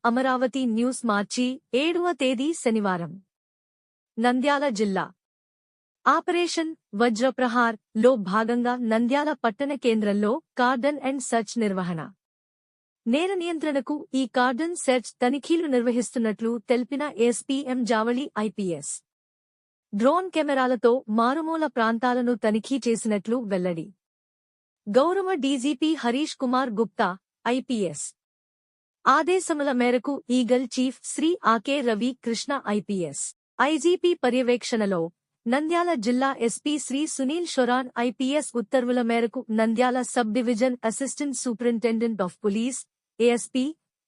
Amaravati news మార్చి 7వ తేదీ శనివారం. నంద్యాల జిల్లా ఆపరేషన్ వజ్రప్రహార్ లో భాగంగా నంద్యాల పట్టణ కేంద్రంలో కార్డన్ అండ్ సర్చ్ నిర్వహణ. నేర నియంత్రణకు ఈ కార్డన్ సెర్చ్ తనిఖీలు నిర్వహిస్తున్నట్లు తెలిపిన SP M Javali IPS. Drone కెమెరాలతో మారుమూల ప్రాంతాలను తనిఖీ చేసినట్లు వెల్లడి. గౌరవ డీజీపీ హరీష్ కుమార్ గుప్తా ఐపీఎస్ ఆదేశముల మేరకు Eagle chief Shri Ake Ravi Krishna IPS IGP పర్యవేక్షణలో నంద్యాల జిల్లా ఎస్పీ శ్రీ సునీల్ షొరాన్ ఐపీఎస్ ఉత్తర్వుల మేరకు Nandyal sub division assistant superintendent of police ASP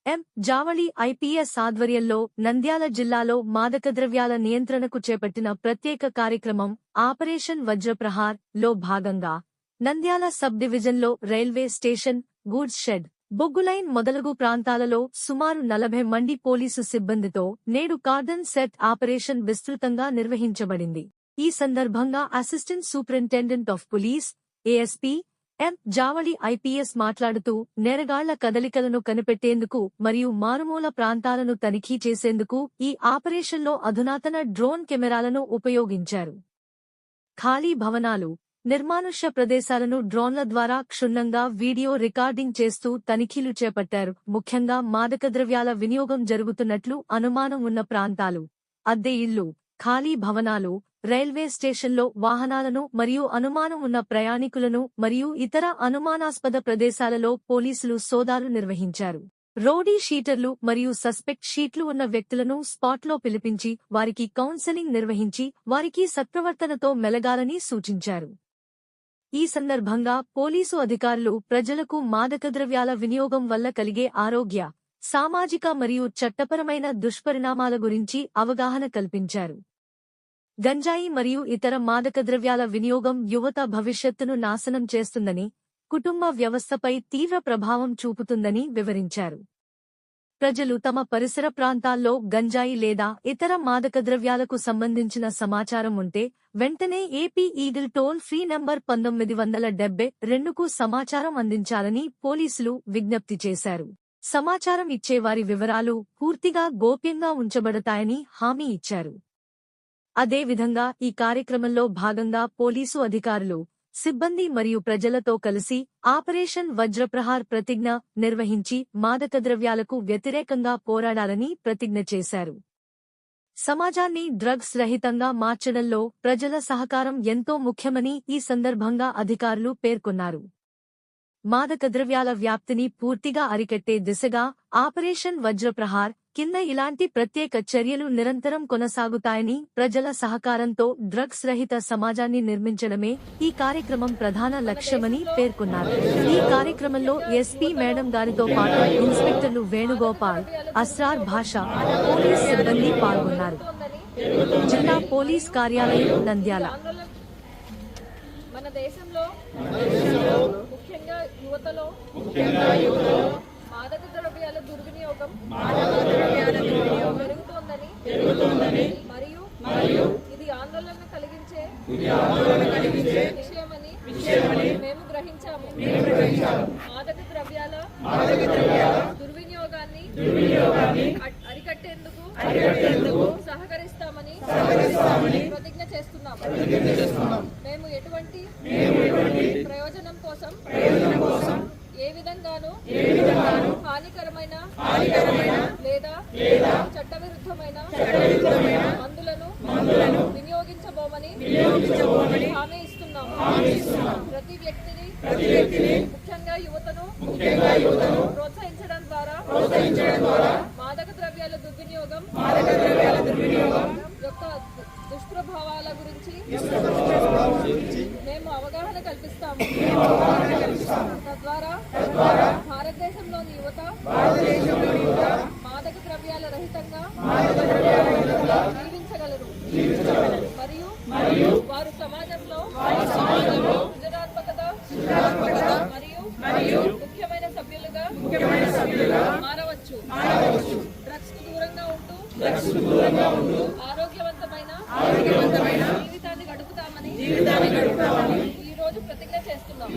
M Javali IPS ఆధ్వర్యంలో నంద్యాల జిల్లాలో మాదకద్రవ్యాల నియంత్రణకు చేపట్టిన ప్రత్యేక కార్యక్రమం ఆపరేషన్ వజ్రప్రహార్ లో భాగంగా నంద్యాల సబ్ డివిజన్లో రైల్వే స్టేషన్, గూడ్స్ షెడ్, బొగ్గులైన్ మొదలగు ప్రాంతాలలో సుమారు 40 మంది పోలీసు సిబ్బందితో నేడు కార్డన్ సెట్ ఆపరేషన్ విస్తృతంగా నిర్వహించబడింది. ఈ సందర్భంగా assistant superintendent of police ASP M Javali IPS మాట్లాడుతూ నేరగాళ్ల కదలికలను కనిపెట్టేందుకు మరియు మారుమూల ప్రాంతాలను తనిఖీ చేసేందుకు ఈ ఆపరేషన్లో అధునాతన డ్రోన్ కెమెరాలను ఉపయోగించారు. ఖాళీ భవనాలు, నిర్మానుష్య ప్రదేశాలను డ్రోన్ల ద్వారా క్షుణ్ణంగా వీడియో రికార్డింగ్ చేస్తూ తనిఖీలు చేపట్టారు. ముఖ్యంగా మాదకద్రవ్యాల వినియోగం జరుగుతున్నట్లు అనుమానం ఉన్న ప్రాంతాలు, అద్దె ఇళ్లు, ఖాళీ భవనాలు, రైల్వే స్టేషన్లో వాహనాలను మరియు అనుమానం ఉన్న ప్రయాణికులను మరియు ఇతర అనుమానాస్పద ప్రదేశాలలో పోలీసులు సోదాలు నిర్వహించారు. రౌడీ షీటర్లు మరియు సస్పెక్ట్ షీట్లు ఉన్న వ్యక్తులను స్పాట్లో పిలిపించి వారికి కౌన్సెలింగ్ నిర్వహించి వారికి సత్ప్రవర్తనతో మెలగాలని సూచించారు. ఈ సందర్భంగా పోలీసు అధికారులు ప్రజలకు మాదకద్రవ్యాల వినియోగం వల్ల కలిగే ఆరోగ్య, సామాజిక మరియు చట్టపరమైన దుష్పరిణామాల గురించి అవగాహన కల్పించారు. గంజాయి మరియు ఇతర మాదకద్రవ్యాల వినియోగం యువత భవిష్యత్తును నాశనం చేస్తుందని, కుటుంబ వ్యవస్థపై తీవ్ర ప్రభావం చూపుతుందని వివరించారు. ప్రజలు తమ పరిసర ప్రాంతాల్లో గంజాయి లేదా ఇతర మాదకద్రవ్యాలకు సంబంధించిన సమాచారం ఉంటే వెంటనే AP Eagle toll free number 1972కు సమాచారం అందించాలని పోలీసులు విజ్ఞప్తి చేశారు. సమాచారం ఇచ్చేవారి వివరాలు పూర్తిగా గోప్యంగా ఉంచబడతాయని హామీ ఇచ్చారు. అదేవిధంగా ఈ కార్యక్రమంలో భాగంగా పోలీసు అధికారులు, సిబ్బంది మరియు ప్రజలతో కలిసి ఆపరేషన్ వజ్రప్రహార్ ప్రతిజ్ఞ నిర్వహించి మాదకద్రవ్యాలకు వ్యతిరేకంగా పోరాడాలని ప్రతిజ్ఞ చేశారు. సమాజాన్ని డ్రగ్స్ రహితంగా మార్చడంలో ప్రజల సహకారం ఎంతో ముఖ్యమని ఈ సందర్భంగా అధికారులు పేర్కొన్నారు. మాదకద్రవ్యాల వ్యాప్తిని పూర్తిగా అరికట్టే దిశగా ఆపరేషన్ వజ్రప్రహార్ కింద ఇలాంటి ప్రత్యేక చర్యలు నిరంతరం కొనసాగుతాయని, ప్రజల సహకారంతో డ్రగ్స్ రహిత సమాజాన్ని నిర్మించడమే ఈ కార్యక్రమం ప్రధాన లక్ష్యమని పేర్కొన్నారు. ఈ కార్యక్రమంలో ఎస్పీ మేడం గారితో పాటు ఇన్స్పెక్టర్లు వేణుగోపాల్, అస్రార్ భాష, పోలీస్ సిబ్బంది పాల్గొన్నారు. జిల్లా పోలీస్ కార్యాలయం నంద్యాల. మన దేశంలో ముఖ్యంగా యువతలో మాదక ద్రవ్యాల దుర్వినియోగం పెరుగుతోందని మరియు ఇది ఆందోళన కలిగించే విషయమని మేము గ్రహించాము. మాదక ద్రవ్యాల దుర్వినియోగాన్ని అరికట్టేందుకు సహకరిస్తామని ప్రతిజ్ఞ చేస్తున్నాము. మేము ఎటువంటి ప్రయోజనం కోసం ఏ విధంగానూ హానికరమైన లేదా చట్టవిరుద్ధమైన మందులను వినియోగించబోమని హామీ ఇస్తున్నాము. ప్రతి వ్యక్తిని ముఖ్యంగా యువతను ప్రోత్సహించడం ద్వారా మాదక ద్రవ్యాల దుర్వినియోగం యొక్క దుష్ప్రభావాల గురించి మేము అవగాహన కల్పిస్తాము. తద్వారా భారతదేశంలోని యువత మాదక ద్రవ్యాల రహితంగా జీవించగలరు మరియు వారు సమాజంలో సృజనాత్మకత మరియు ముఖ్యమైన సభ్యులుగా మారవచ్చు. డ్రగ్స్ కు దూరంగా ఉంటూ ఆరోగ్యవంతమైన జీవితాన్ని గడుపుతామని ఈ రోజు ప్రతిజ్ఞ చేస్తున్నాం.